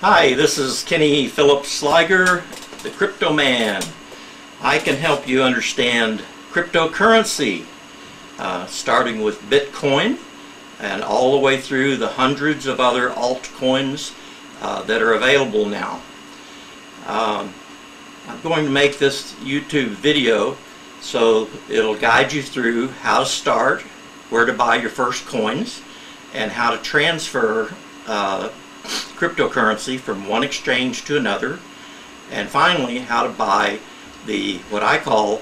Hi, this is Kenny Phillips Sliger, the CryptoMan. I can help you understand cryptocurrency, starting with Bitcoin and all the way through the hundreds of other altcoins that are available now. I'm going to make this YouTube video so it'll guide you through how to start, where to buy your first coins, and how to transfer cryptocurrency from one exchange to another, and finally how to buy what I call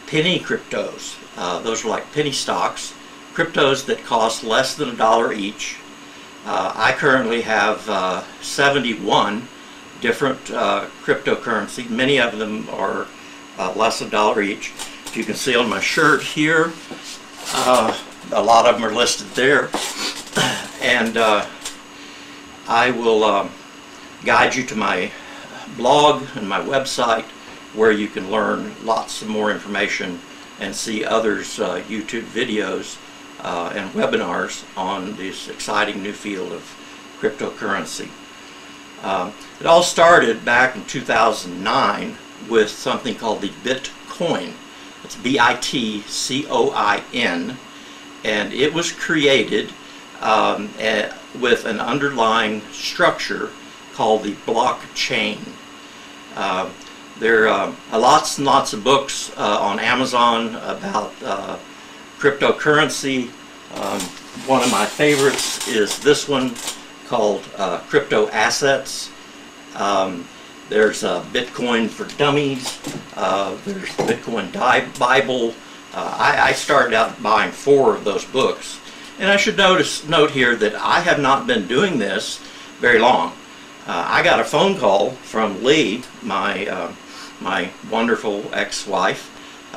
penny cryptos. Those are like penny stocks, cryptos that cost less than $1 each. I currently have 71 different cryptocurrency. Many of them are less than $1 each. If you can see on my shirt here, a lot of them are listed there, and I will guide you to my blog and my website where you can learn lots of more information and see others' YouTube videos and webinars on this exciting new field of cryptocurrency. It all started back in 2009 with something called the Bitcoin. It's B-I-T-C-O-I-N, and it was created with an underlying structure called the blockchain. There are lots and lots of books on Amazon about cryptocurrency. One of my favorites is this one called Crypto Assets. There's Bitcoin for Dummies. There's Bitcoin Bible. I started out buying 4 of those books. And I should note here that I have not been doing this very long. I got a phone call from Lee, my wonderful ex-wife.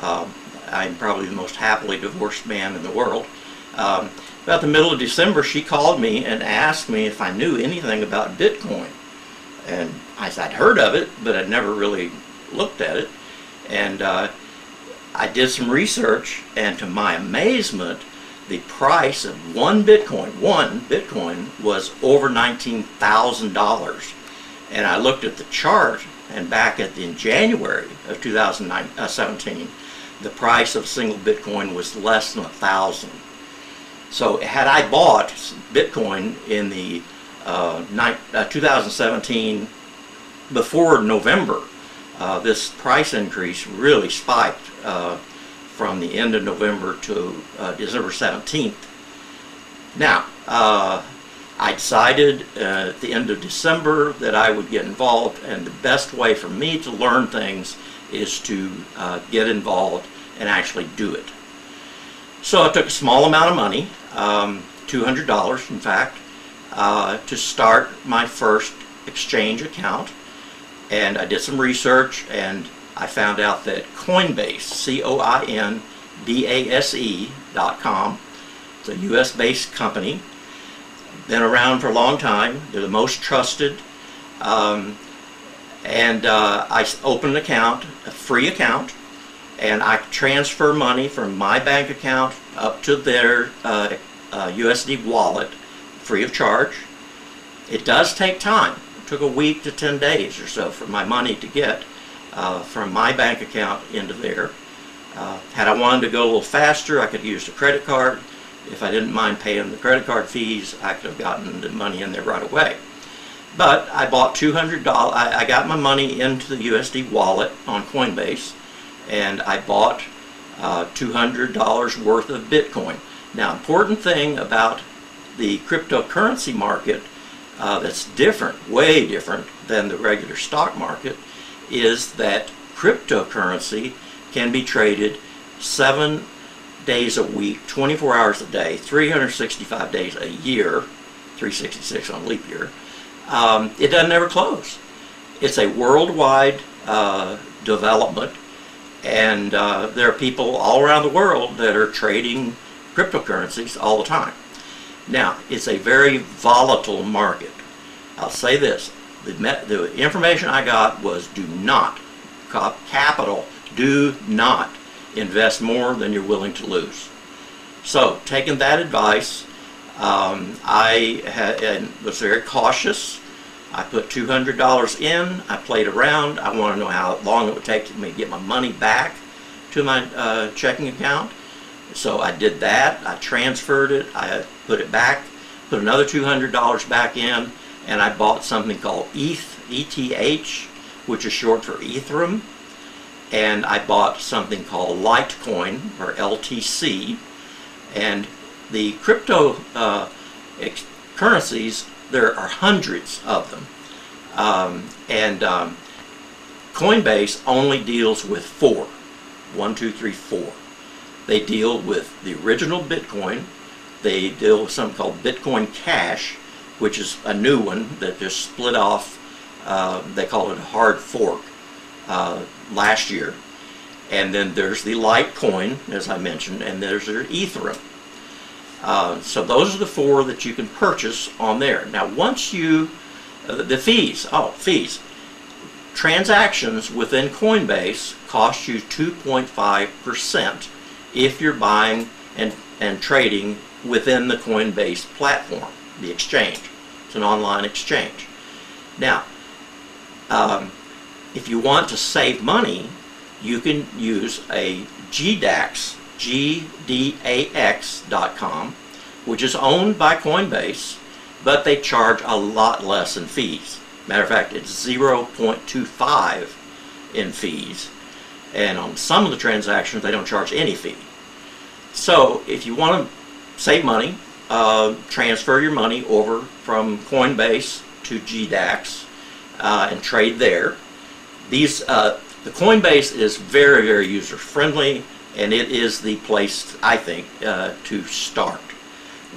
I'm probably the most happily divorced man in the world. About the middle of December, she called me and asked me if I knew anything about Bitcoin. And I said I'd heard of it, but I'd never really looked at it. And I did some research, and to my amazement, the price of one Bitcoin was over $19,000. And I looked at the chart, and back in January of 2017, the price of a single Bitcoin was less than $1,000. So had I bought Bitcoin in the 2017 before November, this price increase really spiked from the end of November to December 17th. Now, I decided at the end of December that I would get involved, and the best way for me to learn things is to get involved and actually do it. So I took a small amount of money, $200 in fact, to start my first exchange account, and I did some research, and I found out that Coinbase, COINBASE.com, it's a US-based company, been around for a long time. They're the most trusted, and I opened an account, a free account, and I transfer money from my bank account up to their USD wallet free of charge. It does take time. It took a week to 10 days or so for my money to get from my bank account into there. Had I wanted to go a little faster, I could use the credit card. If I didn't mind paying the credit card fees, I could have gotten the money in there right away. But I bought $200. I got my money into the USD wallet on Coinbase, and I bought $200 worth of Bitcoin. Now, important thing about the cryptocurrency market that's different, way different than the regular stock market, is that cryptocurrency can be traded 7 days a week, 24 hours a day, 365 days a year, 366 on leap year. It doesn't ever close. It's a worldwide development, and there are people all around the world that are trading cryptocurrencies all the time. Now, it's a very volatile market. I'll say this. The information I got was do not invest more than you're willing to lose. So, taking that advice, I was very cautious. I put $200 in. I played around. I want to know how long it would take me to get my money back to my checking account. So I did that. I transferred it. I put it back, put another $200 back in, and I bought something called ETH, which is short for Ethereum. And I bought something called Litecoin, or LTC. And the crypto currencies, there are hundreds of them. Coinbase only deals with 4. 1, 2, 3, 4. They deal with the original Bitcoin. They deal with something called Bitcoin Cash, which is a new one that just split off. They call it a hard fork last year. And then there's the Litecoin, as I mentioned, and there's their Ethereum. So those are the 4 that you can purchase on there. Now, once you, the fees, fees. Transactions within Coinbase cost you 2.5% if you're buying and trading within the Coinbase platform, the exchange. It's an online exchange. Now, if you want to save money, you can use a GDAX, GDAX.com, which is owned by Coinbase, but they charge a lot less in fees. Matter of fact, it's 0.25 in fees, and on some of the transactions they don't charge any fee. So if you want to save money, transfer your money over from Coinbase to GDAX and trade there. The Coinbase is very, very user friendly, and it is the place, I think, to start.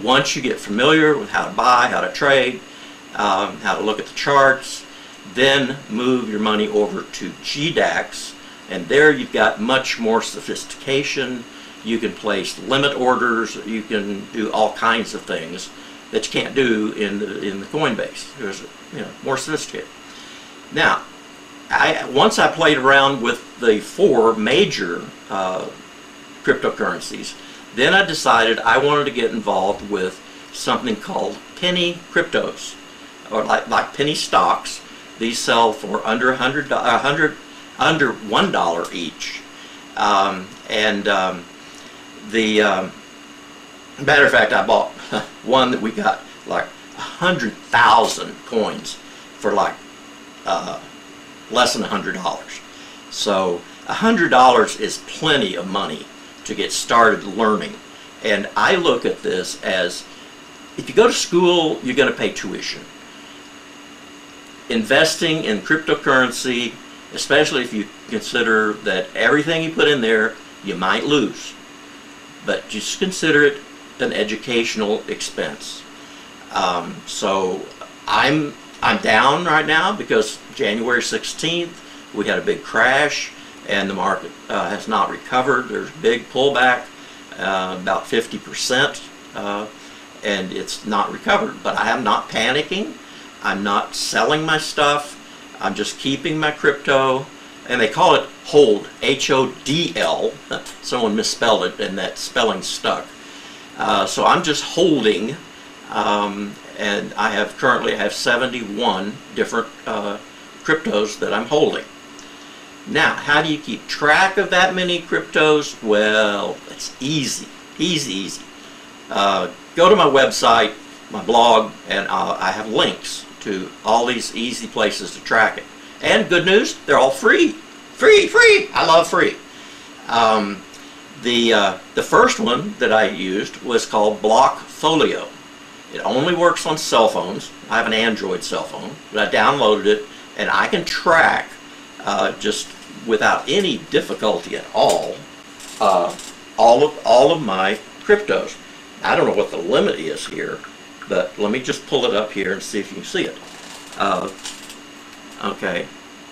Once you get familiar with how to buy, how to trade, how to look at the charts, then move your money over to GDAX, and there you've got much more sophistication. You can place limit orders. You can do all kinds of things that you can't do in the Coinbase. There's more sophisticated. Now, once I played around with the 4 major cryptocurrencies, then I decided I wanted to get involved with something called penny cryptos, or like penny stocks. These sell for under $100 each. Matter of fact, I bought one that we got like 100,000 coins for like less than $100. So $100 is plenty of money to get started learning. And I look at this as, if you go to school, you're going to pay tuition. Investing in cryptocurrency, especially if you consider that everything you put in there, you might lose. But just consider it an educational expense. So I'm down right now because January 16th we had a big crash and the market has not recovered. There's a big pullback, about 50%, and it's not recovered. But I am not panicking. I'm not selling my stuff. I'm just keeping my crypto, and they call it hold, H-O-D-L. Someone misspelled it and that spelling stuck. So I'm just holding, and currently I have 71 different cryptos that I'm holding. Now, how do you keep track of that many cryptos? Well, it's easy, easy. Go to my website, my blog, and I have links to all these easy places to track it. And good news, they're all free. Free! I love free. The first one that I used was called Blockfolio. It only works on cell phones. I have an Android cell phone, but I downloaded it, and I can track just without any difficulty at all of my cryptos. I don't know what the limit is here, but let me just pull it up here and see if you can see it. Okay,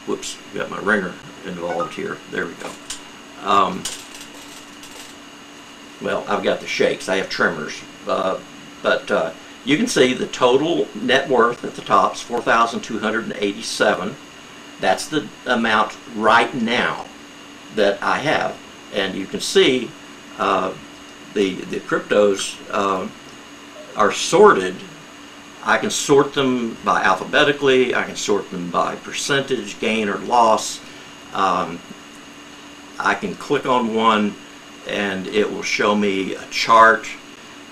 whoops, got my ringer involved here. There we go. Well, I've got the shakes. I have tremors, but you can see the total net worth at the top is $4,287. That's the amount right now that I have, and you can see the cryptos are sorted I can sort them by alphabetically. I can sort them by percentage gain or loss. I can click on one and it will show me a chart.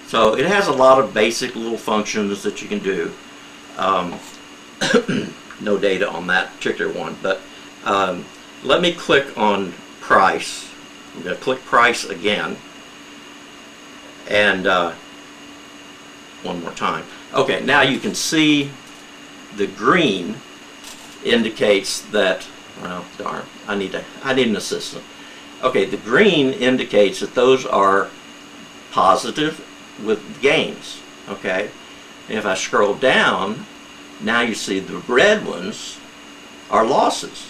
So it has a lot of basic little functions that you can do. No data on that particular one, but let me click on price. I'm going to click price again, and one more time. Okay, now you can see the green indicates that, well, darn, I need an assistant. Okay, the green indicates that those are positive with gains. Okay, and if I scroll down, now you see the red ones are losses,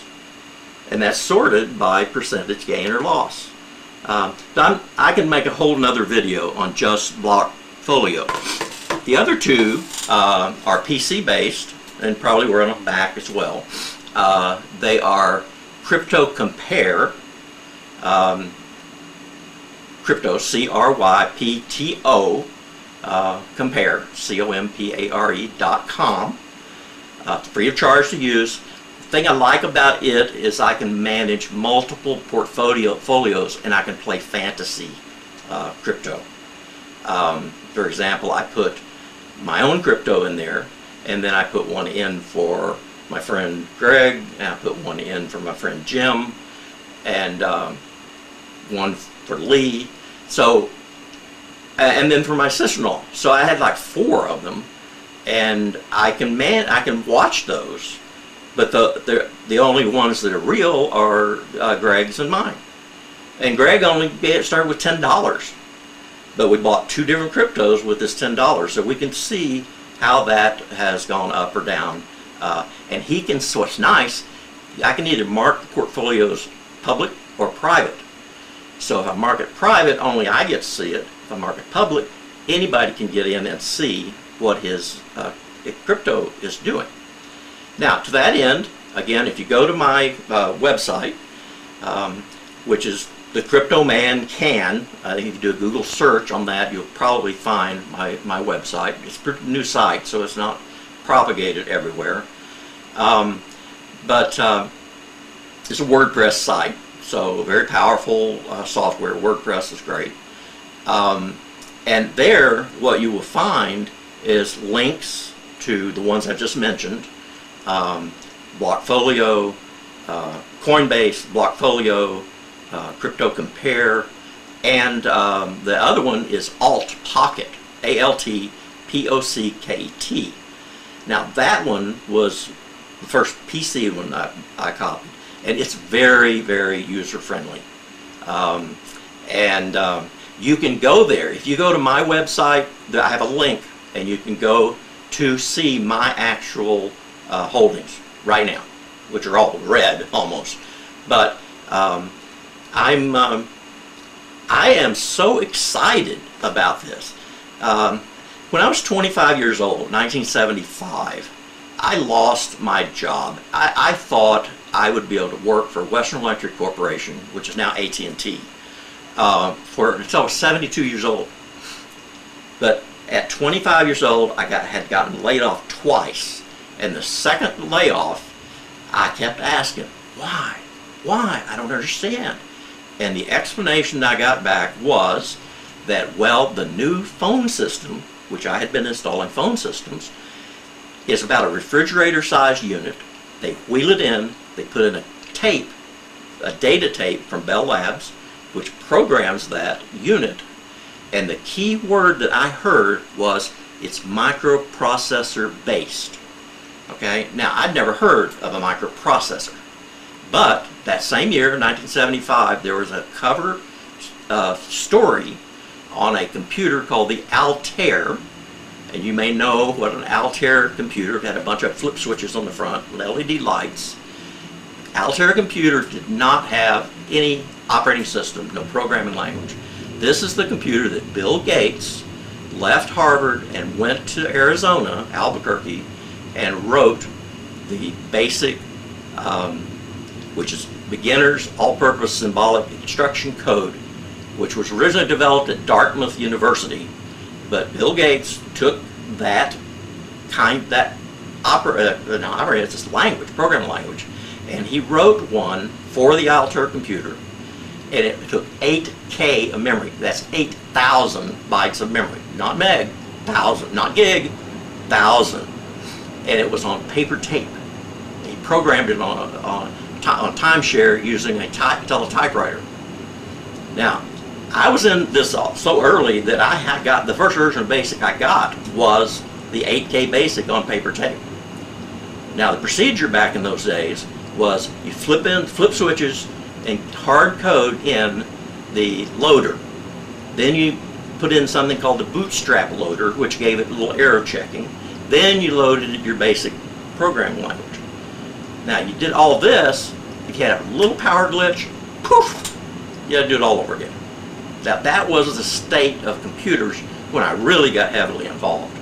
and that's sorted by percentage gain or loss. I can make a whole nother video on just Blockfolio. The other two are PC based and probably run on Mac as well. They are CryptoCompare, Crypto, C-R-Y-P-T-O, compare, COMPARE.com. Free of charge to use. The thing I like about it is I can manage multiple portfolios and I can play fantasy crypto. For example, I put my own crypto in there, and then I put one in for my friend Greg, and I put one in for my friend Jim, and one for Lee. So, and then for my sister-in-law. So I had like 4 of them, and I can watch those, but the only ones that are real are Greg's and mine. And Greg only started with $10, but we bought 2 different cryptos with this $10, so we can see how that has gone up or down. And he can, so what's nice, I can either mark the portfolios public or private. So if I mark it private, only I get to see it. If I mark it public, anybody can get in and see what his crypto is doing. Now, to that end, again, if you go to my website, which is The-CryptoMan CAN, I think if you do a Google search on that, you'll probably find my website. It's a pretty new site, so it's not propagated everywhere. But it's a WordPress site, so very powerful software. WordPress is great. And there, what you will find is links to the ones I just mentioned, Blockfolio, Coinbase, Blockfolio, CryptoCompare, and the other one is Altpocket, A-L-T-P-O-C-K-E-T. Now that one was the first PC one I copied, and it's very, very user-friendly. You can go there. If you go to my website, I have a link, and you can go to see my actual holdings right now, which are all red almost. But I am so excited about this. When I was 25 years old, 1975, I lost my job. I thought I would be able to work for Western Electric Corporation, which is now AT&T, until I was 72 years old. But at 25 years old, I had gotten laid off twice. And the second layoff, I kept asking, why? Why? I don't understand. And the explanation I got back was that, well, the new phone system, which I had been installing phone systems, is about a refrigerator-sized unit. They wheel it in, they put in a tape, a data tape from Bell Labs, which programs that unit. And the key word that I heard was it's microprocessor based. Okay, now I'd never heard of a microprocessor, but that same year, 1975, there was a cover story on a computer called the Altair, and you may know what an Altair computer had. A bunch of flip switches on the front with LED lights. Altair computer did not have any operating system, no programming language. This is the computer that Bill Gates left Harvard and went to Arizona, Albuquerque, and wrote the basic, which is beginner's all-purpose symbolic instruction code, which was originally developed at Dartmouth University. But Bill Gates took that it's this language, programming language, and he wrote one for the Altair computer, and it took 8K of memory. That's 8,000 bytes of memory, not meg, thousand, not gig, thousand, and it was on paper tape. He programmed it on timeshare using a teletypewriter. Now, I was in this so early that I got the first version of BASIC I got was the 8K BASIC on paper tape. Now, the procedure back in those days was you flip switches and hard code in the loader. Then you put in something called the bootstrap loader, which gave it a little error checking. Then you loaded your basic programming language. Now, you did all this, if you had a little power glitch, poof, you had to do it all over again. Now, that was the state of computers when I really got heavily involved.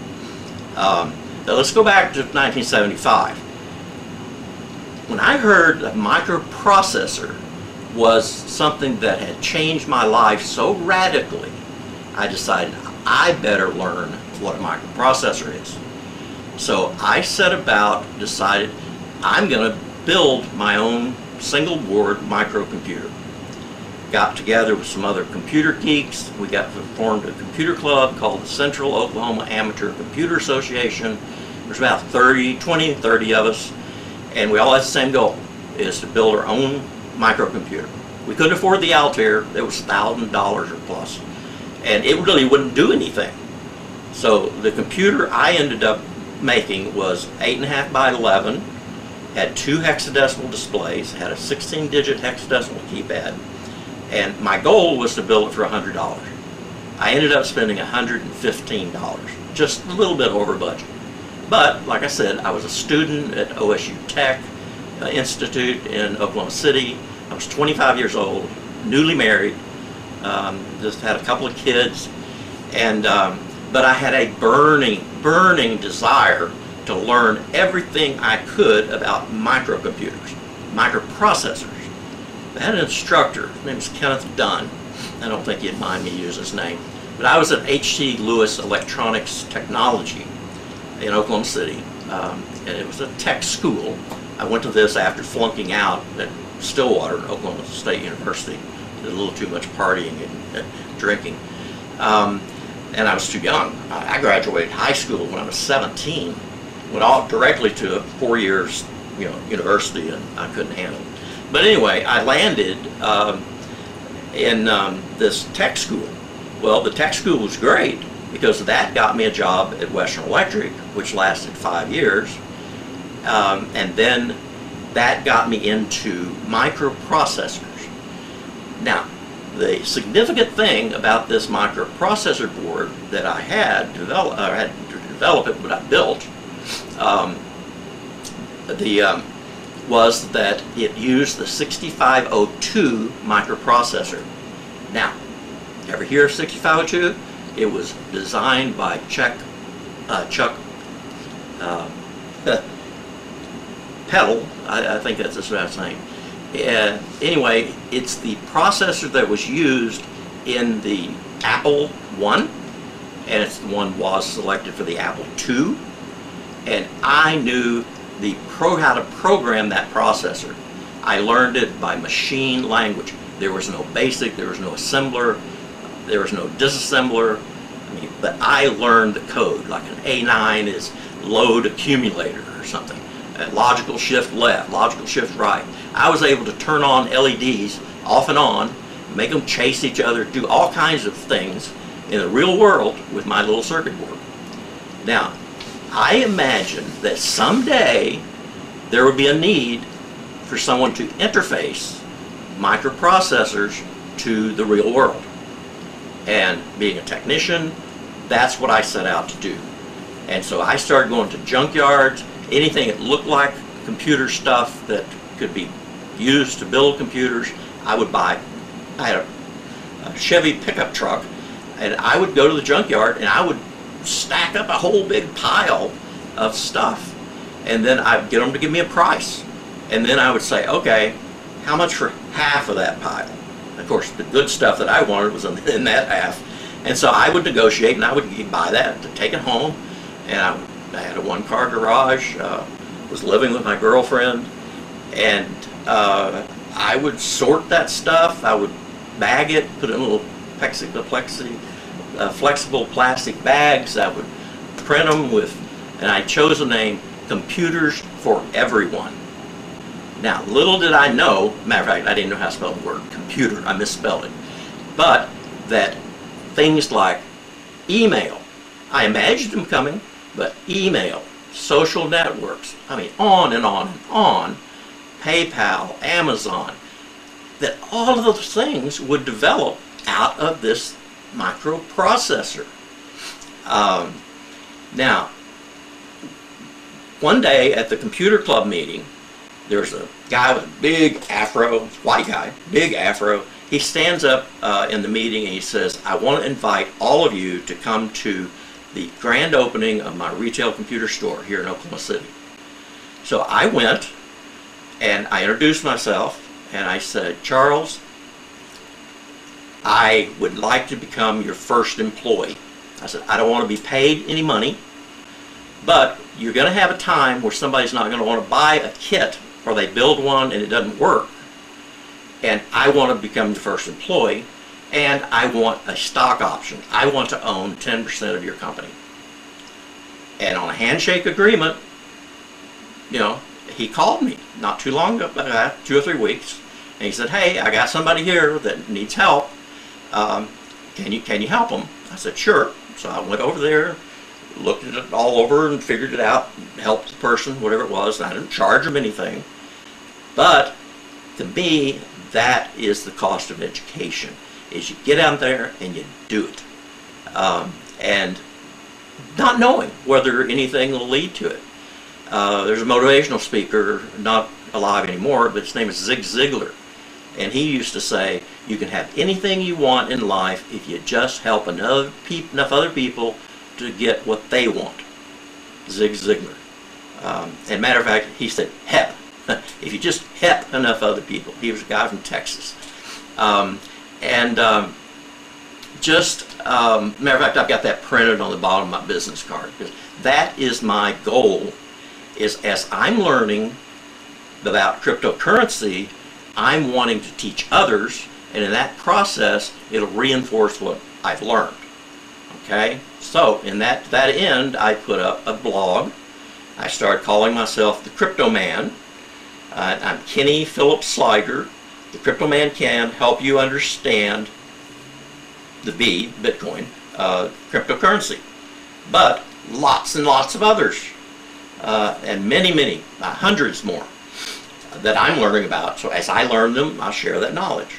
Now, let's go back to 1975. When I heard a microprocessor was something that had changed my life so radically, I decided I better learn what a microprocessor is. So I set about, decided I'm going to build my own single board microcomputer. Got together with some other computer geeks. We formed a computer club called the Central Oklahoma Amateur Computer Association. There's about 30 of us, and we all had the same goal, is to build our own microcomputer. We couldn't afford the Altair. It was $1,000 or plus, and it really wouldn't do anything. So the computer I ended up making was 8.5 by 11, had 2 hexadecimal displays, had a 16-digit hexadecimal keypad, and my goal was to build it for $100. I ended up spending $115, just a little bit over budget. But, like I said, I was a student at OSU Tech Institute in Oklahoma City. I was 25 years old, newly married, just had a couple of kids, and but I had a burning desire to learn everything I could about microcomputers, microprocessors. I had an instructor, his name was Kenneth Dunn. I don't think he'd mind me using his name. But I was at H.T. Lewis Electronics Technology in Oklahoma City, and it was a tech school. I went to this after flunking out at Stillwater, Oklahoma State University. Did a little too much partying and drinking. And I was too young. I graduated high school when I was 17. Went off directly to a 4 years, university, and I couldn't handle it. But anyway, I landed in this tech school. Well, the tech school was great because that got me a job at Western Electric, which lasted 5 years. And then that got me into microprocessors. Now, the significant thing about this microprocessor board that I had to develop it, but I built, was that it used the 6502 microprocessor. Now, ever hear of 6502? It was designed by Chuck Peddle, I think that's his last name. Anyway, it's the processor that was used in the Apple I, and it's the one was selected for the Apple II. And I knew how to program that processor. I learned it by machine language. There was no BASIC, there was no assembler, there was no disassembler. But I learned the code. Like an A9 is load accumulator or something. Logical shift left, logical shift right. I was able to turn on LEDs off and on, make them chase each other, do all kinds of things in the real world with my little circuit board. Now, I imagine that someday there would be a need for someone to interface microprocessors to the real world. And being a technician, that's what I set out to do. And so I started going to junkyards, anything that looked like computer stuff that could be used to build computers, I would buy. I had a Chevy pickup truck, and I would go to the junkyard and I would stack up a whole big pile of stuff, and then I'd get them to give me a price, and then I would say, okay, how much for half of that pile? Of course, the good stuff that I wanted was in that half, and so I would negotiate, and I would buy that to take it home, and I would I had a one-car garage, was living with my girlfriend, and I would sort that stuff. I would bag it, put it in little flexible plastic bags. I would print them with, and I chose the name Computers for Everyone. Now, little did I know, matter of fact, I didn't know how to spell the word computer, I misspelled it, but that things like email, I imagined them coming, but email, social networks, I mean, on and on and on, PayPal, Amazon, that all of those things would develop out of this microprocessor. Now, one day at the computer club meeting, there's a guy with a big afro, white guy, big afro. He stands up in the meeting and he says, I want to invite all of you to come to the grand opening of my retail computer store here in Oklahoma City. So I went and I introduced myself and I said, Charles, I would like to become your first employee. I said, I don't want to be paid any money, but you're going to have a time where somebody's not going to want to buy a kit or they build one and it doesn't work. And I want to become the first employee, and I want a stock option. I want to own 10% of your company. And on a handshake agreement, you know, he called me not too long ago, 2 or 3 weeks, and he said, hey, I got somebody here that needs help. Can you help them? I said, sure. So I went over there, looked at it all over and figured it out, helped the person, whatever it was. I didn't charge them anything. But to me, that is the cost of education, is you get out there and you do it. And not knowing whether anything will lead to it. There's a motivational speaker, not alive anymore, but his name is Zig Ziglar. And he used to say, you can have anything you want in life if you just help enough other people to get what they want. Zig Ziglar. And matter of fact, he said, HEP. If you just help enough other people. He was a guy from Texas. Matter of fact, I've got that printed on the bottom of my business card. Because that is my goal, is as I'm learning about cryptocurrency, I'm wanting to teach others, and in that process, it'll reinforce what I've learned. Okay? So, in that end, I put up a blog. I started calling myself The-CryptoMan. I'm Kenny Phillips Sliger. The-CryptoMan CAN help you understand the Bitcoin, cryptocurrency. But lots and lots of others, and many, hundreds more that I'm learning about. So as I learn them, I'll share that knowledge.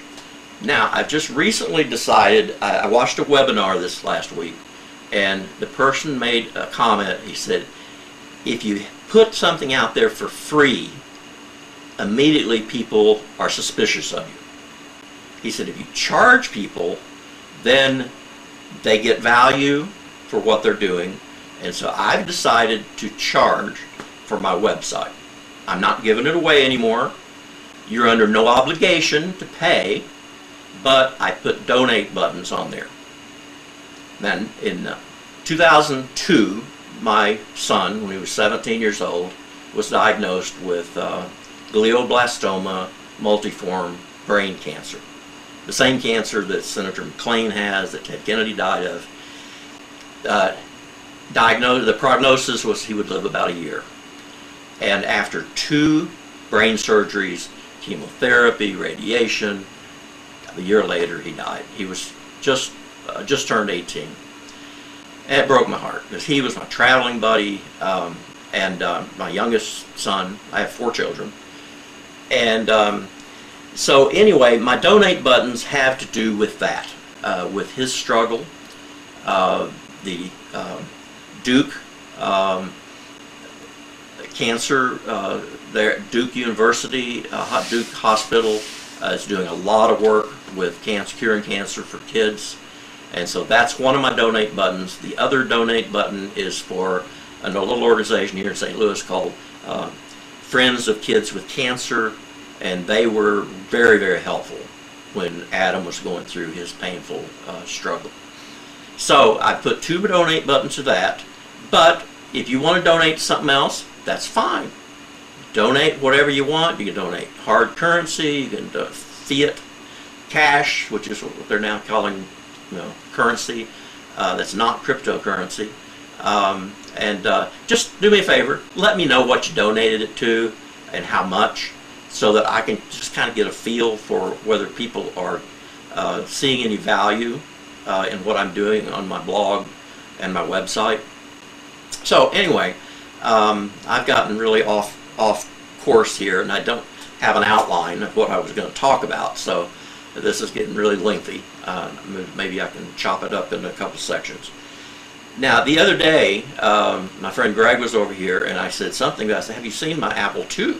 Now, I've just recently decided, I watched a webinar this last week, and the person made a comment. He said, if you put something out there for free, immediately people are suspicious of you. He said, if you charge people, then they get value for what they're doing. And so I've decided to charge for my website. I'm not giving it away anymore. You're under no obligation to pay, but I put donate buttons on there. Then in 2002, my son, when he was 17 years old, was diagnosed with glioblastoma multiforme brain cancer. The same cancer that Senator McLean has, that Ted Kennedy died of. The prognosis was he would live about a year. And after 2 brain surgeries, chemotherapy, radiation, a year later he died. He was just turned 18. And it broke my heart, because he was my traveling buddy, and my youngest son. I have 4 children. And so anyway, my donate buttons have to do with that, with his struggle. The Duke cancer, there at Duke University, Duke Hospital is doing a lot of work with curing cancer for kids. And so that's one of my donate buttons. The other donate button is for a little organization here in St. Louis called Friends of Kids with Cancer, and they were very, very helpful when Adam was going through his painful struggle. So I put 2 donate buttons to that, but if you want to donate to something else, that's fine. Donate whatever you want. You can donate hard currency, you can do fiat cash, which is what they're now calling, currency. That's not cryptocurrency. Just do me a favor, let me know what you donated it to and how much, so that I can just kind of get a feel for whether people are seeing any value in what I'm doing on my blog and my website. So anyway, I've gotten really off course here, and I don't have an outline of what I was going to talk about, so this is getting really lengthy. Maybe I can chop it up into a couple sections. Now, the other day, my friend Greg was over here, and I said something. I said, "Have you seen my Apple II?"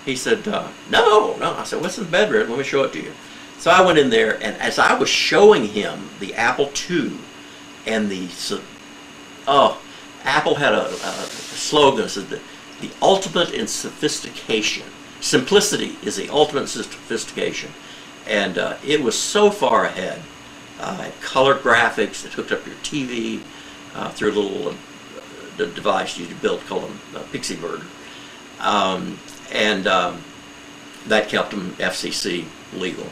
He said, no. I said, "What's in the bedroom? Let me show it to you." So I went in there, and as I was showing him the Apple II, and Apple had a slogan that said that the ultimate in sophistication. Simplicity is the ultimate in sophistication. And it was so far ahead. It had color graphics. It hooked up your TV through a little device you built called a Pixie Bird. That kept them FCC legal.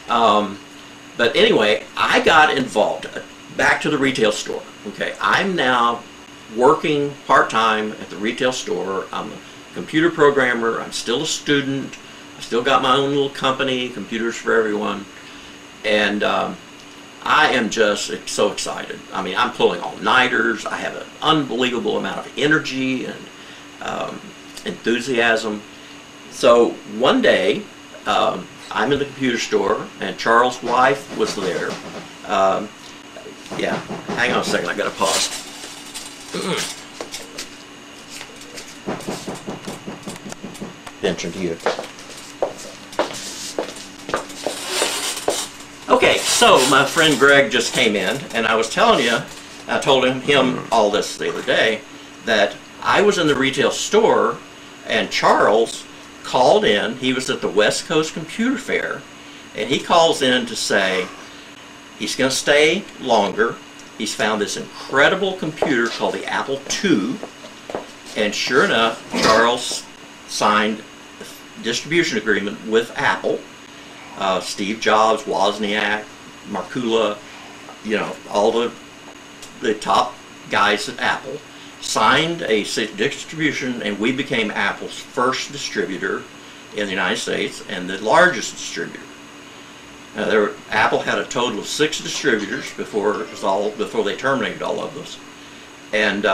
But anyway, I got involved. Back to the retail store. Okay, I'm now working part-time at the retail store. I'm a computer programmer. I'm still a student. I still got my own little company, Computers for Everyone. And I am just so excited. I mean, I'm pulling all-nighters. I have an unbelievable amount of energy and enthusiasm. So one day, I'm in the computer store, and Charles' wife was there. Yeah, hang on a second, I gotta pause. Attention to you. Okay, so my friend Greg just came in, and I was telling you, I told him all this the other day, that I was in the retail store, and Charles called in. He was at the West Coast Computer Fair, and he calls in to say he's going to stay longer. He's found this incredible computer called the Apple II, and sure enough, Charles signed a distribution agreement with Apple. Steve Jobs, Wozniak, Markula, all the top guys at Apple signed a distribution, and we became Apple's first distributor in the United States and the largest distributor. Apple had a total of 6 distributors before they terminated all of us, and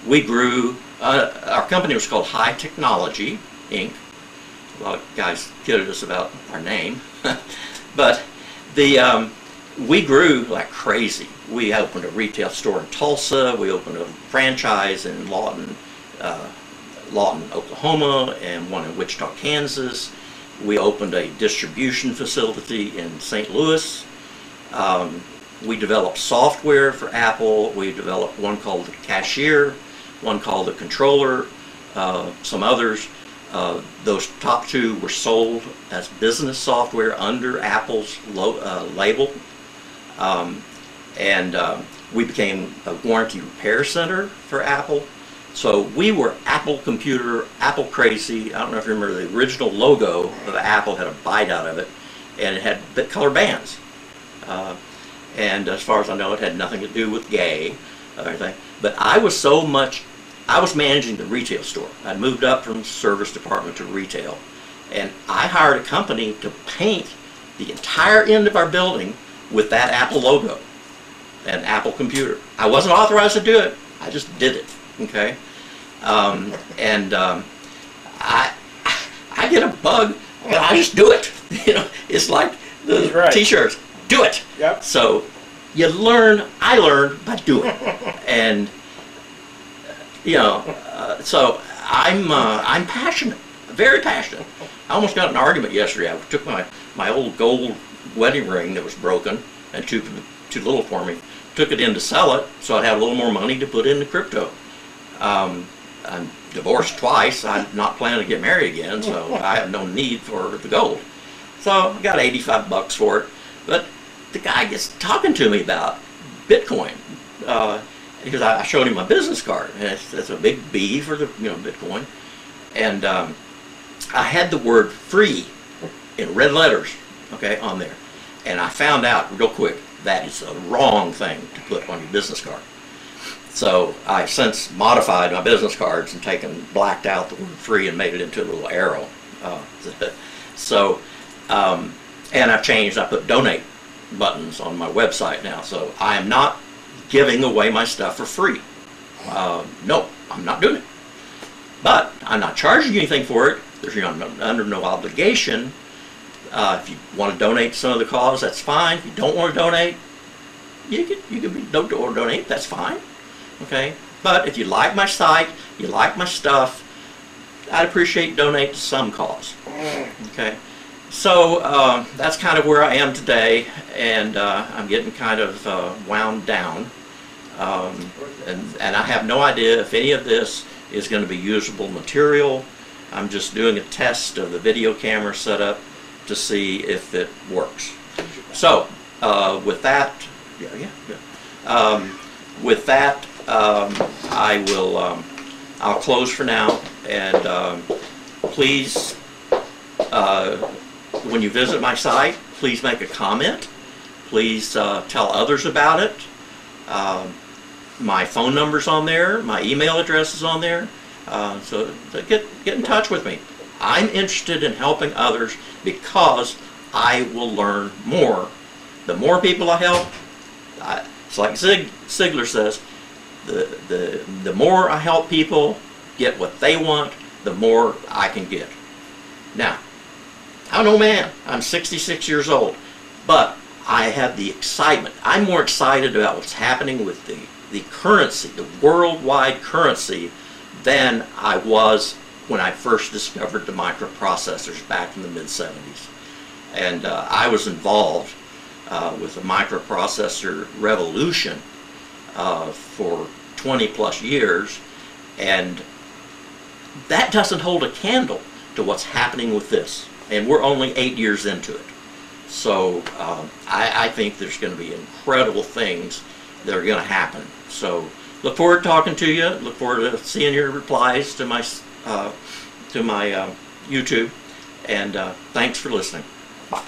we grew. Our company was called High Technology Inc. A lot of guys kidded us about our name, but we grew like crazy. We opened a retail store in Tulsa. We opened a franchise in Lawton, Oklahoma, and one in Wichita, Kansas. We opened a distribution facility in St. Louis. We developed software for Apple. We developed one called the Cashier, one called the Controller, some others. Those top 2 were sold as business software under Apple's label. We became a warranty repair center for Apple. So we were Apple Computer, Apple Crazy. I don't know if you remember the original logo of Apple had a bite out of it, and it had the color bands. And as far as I know, it had nothing to do with gay or anything. But I was managing the retail store. I moved up from service department to retail, and I hired a company to paint the entire end of our building with that Apple logo, an Apple computer. I wasn't authorized to do it. I just did it. Okay, I get a bug, and I just do it. It's like the T-shirts. Do it. Yep. So you learn. I learned by doing, and so I'm passionate, very passionate. I almost got in an argument yesterday. I took my old gold wedding ring that was broken and too little for me, took it in to sell it so I'd have a little more money to put into crypto. I'm divorced twice. I'm not planning to get married again, so I have no need for the gold. So I got $85 for it. But the guy gets talking to me about Bitcoin. because I showed him my business card, and it's a big B for the Bitcoin, and I had the word free in red letters, okay, on there, and I found out real quick that is the wrong thing to put on your business card. So I've since modified my business cards and blacked out the word free and made it into a little arrow. And I've changed, I put donate buttons on my website now, so I am not giving away my stuff for free. No, I'm not doing it. But I'm not charging you anything for it. You're under no obligation. If you want to donate to some of the cause, that's fine. If you don't want to donate, don't donate, that's fine. Okay? But if you like my site, you like my stuff, I'd appreciate donate to some cause. Okay? So that's kind of where I am today, and I'm getting kind of wound down, and I have no idea if any of this is going to be usable material. I'm just doing a test of the video camera setup to see if it works. So with that, I will I'll close for now, and please. When you visit my site, please make a comment. Please tell others about it. My phone number's on there. My email address is on there. So get in touch with me. I'm interested in helping others because I will learn more. The more people I help, it's like Sliger says, the more I help people get what they want, the more I can get. Now, I'm an old man. I'm 66 years old, but I have the excitement. I'm more excited about what's happening with the currency, the worldwide currency, than I was when I first discovered the microprocessors back in the mid-70s. And I was involved with the microprocessor revolution for 20 plus years, and that doesn't hold a candle to what's happening with this. And we're only 8 years into it. So I think there's going to be incredible things that are going to happen. So look forward to talking to you. Look forward to seeing your replies to my YouTube. And thanks for listening. Bye.